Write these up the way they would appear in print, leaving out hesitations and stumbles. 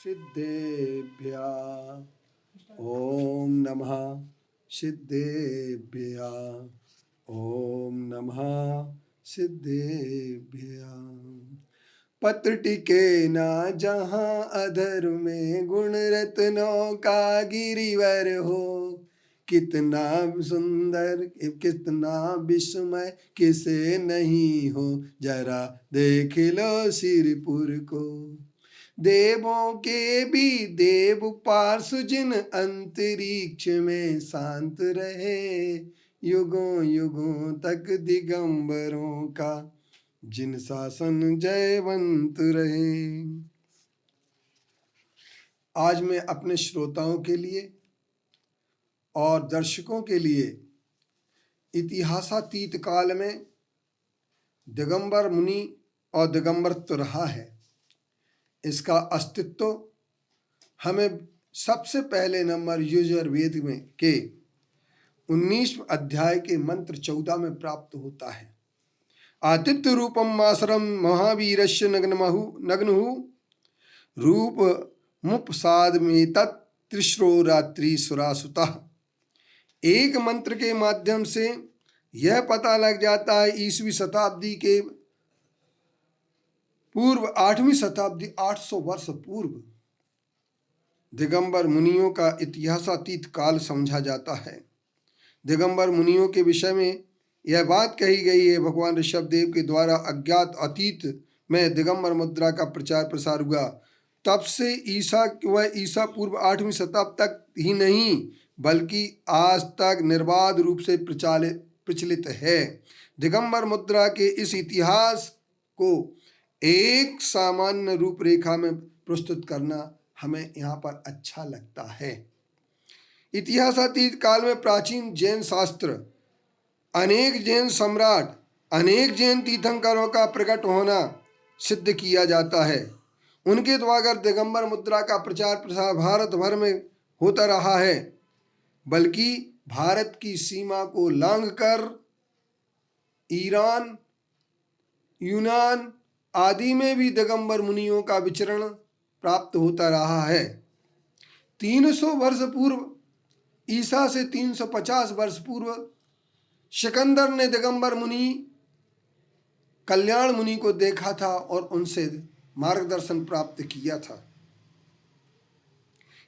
सिद्धेभ्यः ओम नमः सिद्धेभ्यः ओम नमः सिद्धेभ्यः। पत्र टिके ना जहाँ अधर में गुण रत्नों का गिरिवर हो। कितना सुंदर कितना विस्मय किसे नहीं हो, जरा देख लो सिरपुर को। देवों के भी देव पार्श्व जिन अंतरिक्ष में शांत रहे। युगों युगों तक दिगंबरों का जिन शासन जयवंत रहे। आज मैं अपने श्रोताओं के लिए और दर्शकों के लिए इतिहासातीत काल में दिगंबर मुनि और दिगंबरत्व रहा है, इसका अस्तित्व हमें सबसे पहले नंबर यजुर्वेद में के 19 अध्याय के मंत्र 14 में प्राप्त होता है। आदित्य रूपम मासरम महावीरस्य नग्नहु रूप मुपसाद में तत्रिश्रो रात्रि सुरासुतः। एक मंत्र के माध्यम से यह पता लग जाता है ईसवी शताब्दी के पूर्व 8वीं शताब्दी 800 वर्ष पूर्व दिगंबर मुनियों का इतिहासातीत काल समझा जाता है। दिगंबर मुनियों के विषय में यह बात कही गई है, भगवान ऋषभ देव के द्वारा अज्ञात अतीत में दिगंबर मुद्रा का प्रचार प्रसार हुआ। तब से ईसा पूर्व 8वीं शताब्दी तक ही नहीं बल्कि आज तक निर्बाध रूप से प्रचलित है। दिगंबर मुद्रा के इस इतिहास को एक सामान्य रूपरेखा में प्रस्तुत करना हमें यहाँ पर अच्छा लगता है। इतिहासातीत काल में प्राचीन जैन शास्त्र, अनेक जैन सम्राट, अनेक जैन तीर्थंकरों का प्रकट होना सिद्ध किया जाता है। उनके द्वारा दिगंबर मुद्रा का प्रचार प्रसार भारत भर में होता रहा है, बल्कि भारत की सीमा को लांघकर ईरान, यूनान आदि में भी दिगंबर मुनियों का विचरण प्राप्त होता रहा है। 300 वर्ष पूर्व, ईसा से 350 वर्ष पूर्व सिकंदर ने दिगंबर मुनि कल्याण मुनि को देखा था और उनसे मार्गदर्शन प्राप्त किया था।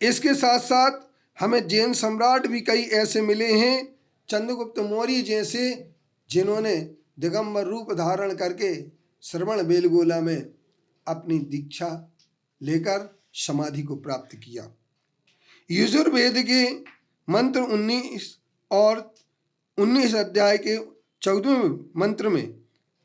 इसके साथ साथ हमें जैन सम्राट भी कई ऐसे मिले हैं, चंद्रगुप्त मौर्य जैसे, जिन्होंने दिगंबर रूप धारण करके श्रवण बेलगोला में अपनी दीक्षा लेकर समाधि को प्राप्त किया। यजुर्वेद के मंत्र 19 और 19 अध्याय के 14वें मंत्र में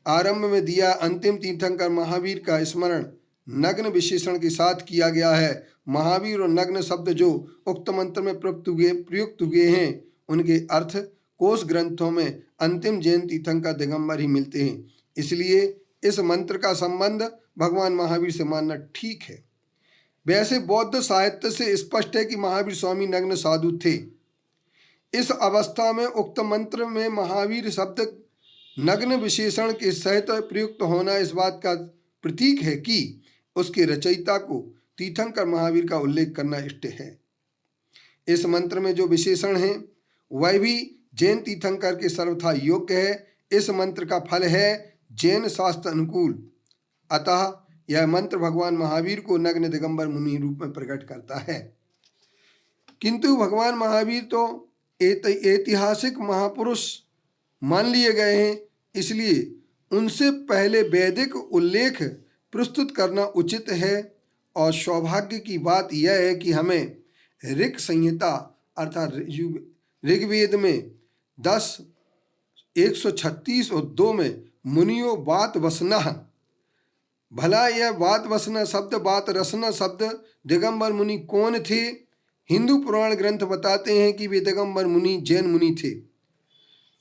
आरंभ में दिया अंतिम तीर्थंकर महावीर का स्मरण नग्न विशेषण के साथ किया गया है। महावीर और नग्न शब्द जो उक्त मंत्र में प्रयुक्त हुए हैं, उनके अर्थ कोश ग्रंथों में अंतिम जैन तीर्थंकर दिगंबर ही मिलते हैं। इसलिए इस मंत्र का संबंध भगवान महावीर से मानना ठीक है। वैसे बौद्ध साहित्य से स्पष्ट है कि महावीर स्वामी नग्न साधु थे। इस अवस्था में उक्त मंत्र में महावीर शब्द नग्न विशेषण के सहित प्रयुक्त होना इस बात का प्रतीक है कि उसके रचयिता को तीर्थंकर महावीर का उल्लेख करना इष्ट है। इस मंत्र में जो विशेषण है वह भी जैन तीर्थंकर के सर्वथा योग्य है। इस मंत्र का फल है जैन शास्त्र अनुकूल, अतः यह मंत्र भगवान महावीर को नग्न दिगंबर मुनि रूप में प्रकट करता है। किंतु भगवान महावीर तो ऐतिहासिक महापुरुष मान लिए गए हैं, इसलिए उनसे पहले वैदिक उल्लेख प्रस्तुत करना उचित है। और सौभाग्य की बात यह है कि हमें ऋग संहिता अर्थात ऋग्वेद में 10:136 और 2 में मुनियो बात वसना, भला यह बात वसना शब्द, बात रसना शब्द दिगंबर मुनि कौन थे? हिंदू पुराण ग्रंथ बताते हैं कि वे दिगंबर मुनि जैन मुनि थे।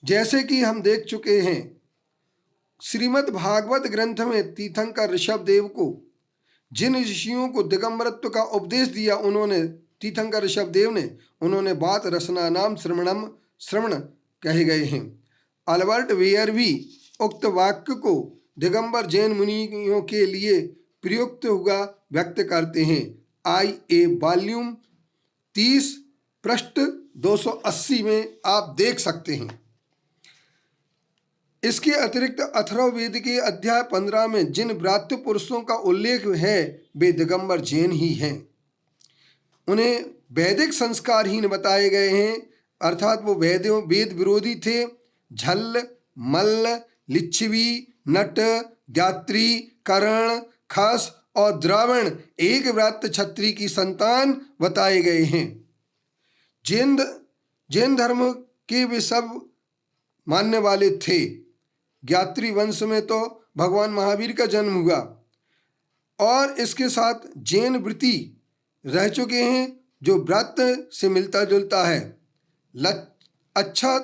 जैसे कि हम देख चुके हैं, श्रीमद् भागवत ग्रंथ में तीर्थंकर ऋषभ देव को जिन ऋषियों को दिगंबरत्व का उपदेश दिया, उन्होंने तीर्थंकर ऋषभ देव ने उन्होंने बात रसना नाम श्रवण कहे गए हैं। अल्बर्ट वेयर भी उक्त वाक्य को दिगंबर जैन मुनियों के लिए प्रयुक्त हुआ व्यक्त करते हैं। IA वॉल्यूम 30 पृष्ठ 280 में आप देख सकते हैं। इसके अतिरिक्त अथर्ववेद के अध्याय 15 में जिन व्रात्य पुरुषों का उल्लेख है वे दिगंबर जैन ही हैं। उन्हें वैदिक संस्कारहीन बताए गए हैं, अर्थात वो वेद विरोधी थे। झल्ल, मल्ल, लिच्छवी, नट, ज्ञात्री, कर्ण, खस और द्रावण एक व्रात्य क्षत्रिय की संतान बताए गए हैं। जैन धर्म के वे सब मानने वाले थे। ज्ञात्री वंश में तो भगवान महावीर का जन्म हुआ और इसके साथ जैन वृत्ति रह चुके हैं जो व्रत से मिलता जुलता है। अच्छा,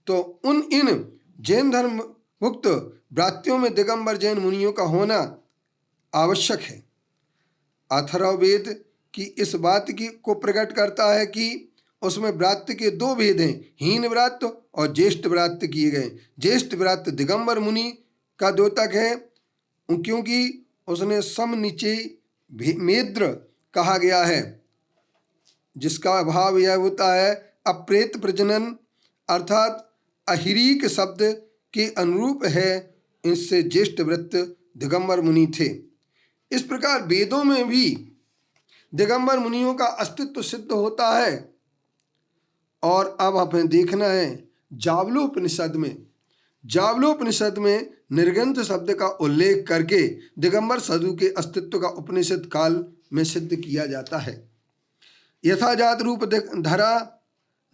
तो इन जैन धर्म मुक्त व्रात्यों में दिगंबर जैन मुनियों का होना आवश्यक है। अथर्ववेद की इस बात को प्रकट करता है कि उसमें व्रात्य के 2 भेद हैं, हीन व्रात्य और ज्येष्ठ व्रात्य किए गए। ज्येष्ठ व्रात्य दिगंबर मुनि का द्योतक है, क्योंकि उसने समनिचय मेद्र कहा गया है, जिसका भाव यह होता है अप्रेत प्रजनन, अर्थात अहिरीक शब्द के अनुरूप है। इससे ज्येष्ठ व्रत दिगंबर मुनि थे। इस प्रकार वेदों में भी दिगंबर मुनियों का अस्तित्व सिद्ध होता है। और अब हमें देखना है जावलोपनिषद में निर्गंथ शब्द का उल्लेख करके दिगंबर साधु के अस्तित्व का उपनिषद काल में सिद्ध किया जाता है। यथाजात रूप धरा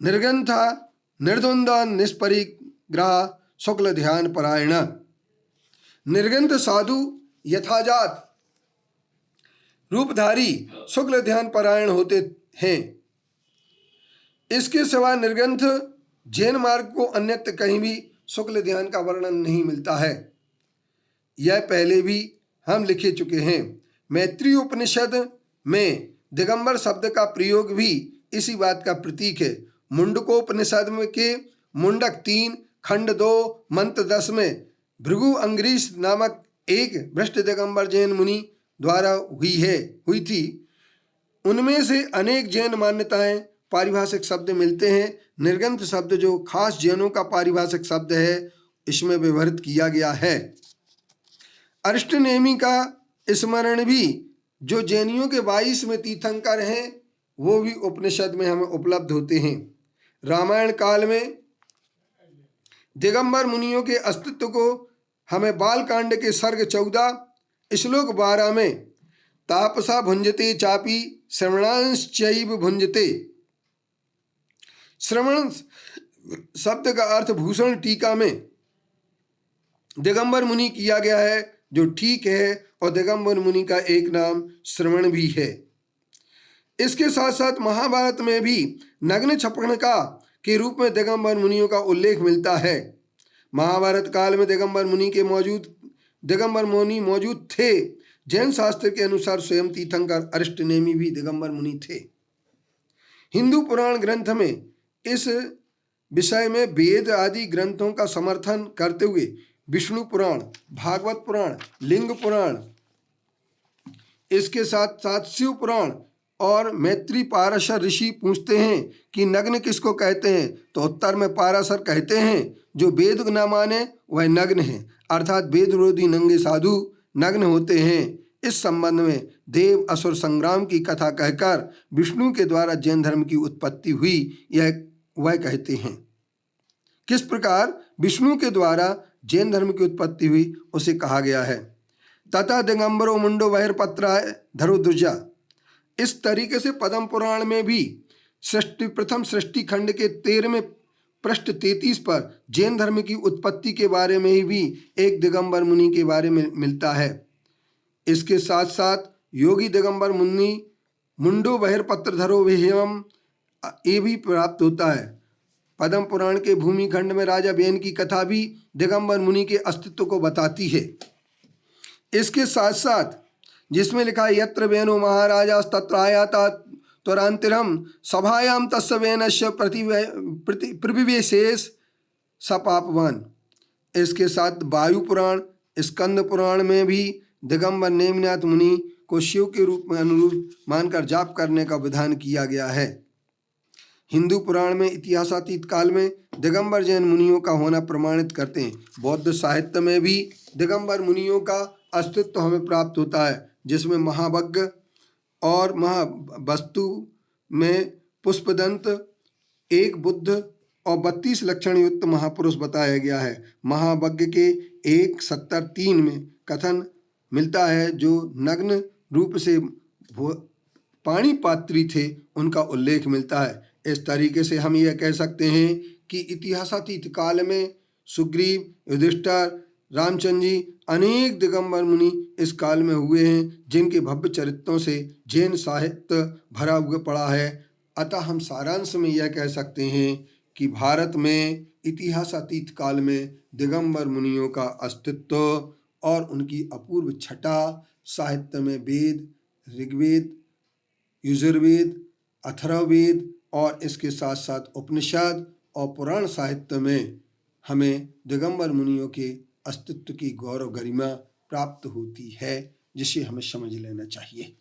निर्गंथा निर्द्वंद निष्परिग्रह शुक्ल ध्यान परायण। निर्गंथ साधु यथाजात रूपधारी शुक्ल ध्यान परायण होते हैं। इसके सिवा निर्गंथ जैन मार्ग को अन्यत्र कहीं भी शुक्ल ध्यान का वर्णन नहीं मिलता है। यह पहले भी हम लिखे चुके हैं। मैत्रेय उपनिषद में दिगंबर शब्द का प्रयोग भी इसी बात का प्रतीक है। मुंडकोपनिषद में के मुंडक 3 खंड 2 मंत्र 10 में भृगु अंग्रीष नामक एक भ्रष्ट दिगंबर जैन मुनि द्वारा हुई थी। उनमें से अनेक जैन मान्यताएं पारिभाषिक शब्द मिलते हैं। निर्गंथ शब्द जो खास जैनों का पारिभाषिक शब्द है, इसमें व्यवहृत किया गया है। अरिष्टनेमी का स्मरण भी जो जैनियों के 22 में तीर्थंकर हैं, वो भी उपनिषद में हमें उपलब्ध होते हैं। रामायण काल में दिगंबर मुनियों के अस्तित्व को हमें बालकांड के सर्ग 14 श्लोक 12 में तापसा भुंजते चापी श्रवणांश्चैव भुंजते। श्रवण शब्द का अर्थ भूषण टीका में दिगंबर मुनि किया गया है, जो ठीक है, और दिगंबर मुनि का एक नाम श्रवण भी है। इसके साथ साथ महाभारत में भी नग्न छपणका के रूप में दिगंबर मुनियों का उल्लेख मिलता है। महाभारत काल में दिगंबर मुनि मौजूद थे। जैन शास्त्र के अनुसार स्वयं तीर्थंकर अरिष्टनेमी भी दिगंबर मुनि थे। हिंदू पुराण ग्रंथ में इस विषय में वेद आदि ग्रंथों का समर्थन करते हुए विष्णु पुराण, भागवत पुराण, लिंग पुराण, इसके साथ साथ शिव पुराण और मैत्री पाराशर ऋषि पूछते हैं कि नग्न किसको कहते हैं, तो उत्तर में पाराशर कहते हैं जो वेद न माने वह नग्न है, अर्थात वेद विरोधी नंगे साधु नग्न होते हैं। इस संबंध में देव असुर संग्राम की कथा कहकर विष्णु के द्वारा जैन धर्म की उत्पत्ति हुई, यह वह कहते हैं। किस प्रकार विष्णु के द्वारा जैन धर्म की उत्पत्ति हुई उसे कहा गया है। तथा दिगंबरो मुंडो बहिर्पत्राय धरो दुर्जा। इस तरीके से पद्म पुराण में भी प्रथम सृष्टि खंड के 13वें पृष्ठ 33 पर जैन धर्म की उत्पत्ति के बारे में ही भी एक दिगंबर मुनि के बारे में मिलता है। इसके साथ साथ योगी दिगंबर मुनि मुंडो बहिर्पत्र धरो विहयम ये भी प्राप्त होता है। पद्म पुराण के भूमि खंड में राजा बेन की कथा भी दिगंबर मुनि के अस्तित्व को बताती है। इसके साथ साथ जिसमें लिखा है यत्र वेनो महाराजा तत्र आयाता त्वरांतिरम सभायाम तस्य वेनस्य प्रतिविशेष सपापवान। इसके साथ वायु पुराण, स्कंद पुराण में भी दिगंबर नेमिनाथ मुनि को शिव के रूप में अनुरूप मानकर जाप करने का विधान किया गया है। हिंदू पुराण में इतिहासातीत काल में दिगंबर जैन मुनियों का होना प्रमाणित करते हैं। बौद्ध साहित्य में भी दिगंबर मुनियों का अस्तित्व हमें प्राप्त होता है, जिसमें महावग्ग और महावस्तु में पुष्पदंत, एक बुद्ध और 32 लक्षण युक्त महापुरुष बताया गया है। महावग्ग के 1:70-3 में कथन मिलता है जो नग्न रूप से पाणी पात्री थे, उनका उल्लेख मिलता है। इस तरीके से हम यह कह सकते हैं कि इतिहासातीत काल में सुग्रीव, युधिष्ठिर, रामचंद्र जी अनेक दिगंबर मुनि इस काल में हुए हैं, जिनके भव्य चरित्रों से जैन साहित्य भरा हुआ पड़ा है। अतः हम सारांश में यह कह सकते हैं कि भारत में इतिहासातीत काल में दिगंबर मुनियों का अस्तित्व और उनकी अपूर्व छटा साहित्य में वेद, ऋग्वेद, यजुर्वेद, अथर्ववेद और इसके साथ साथ उपनिषद और पुराण साहित्य में हमें दिगंबर मुनियों के अस्तित्व की गौरव गरिमा प्राप्त होती है, जिसे हमें समझ लेना चाहिए।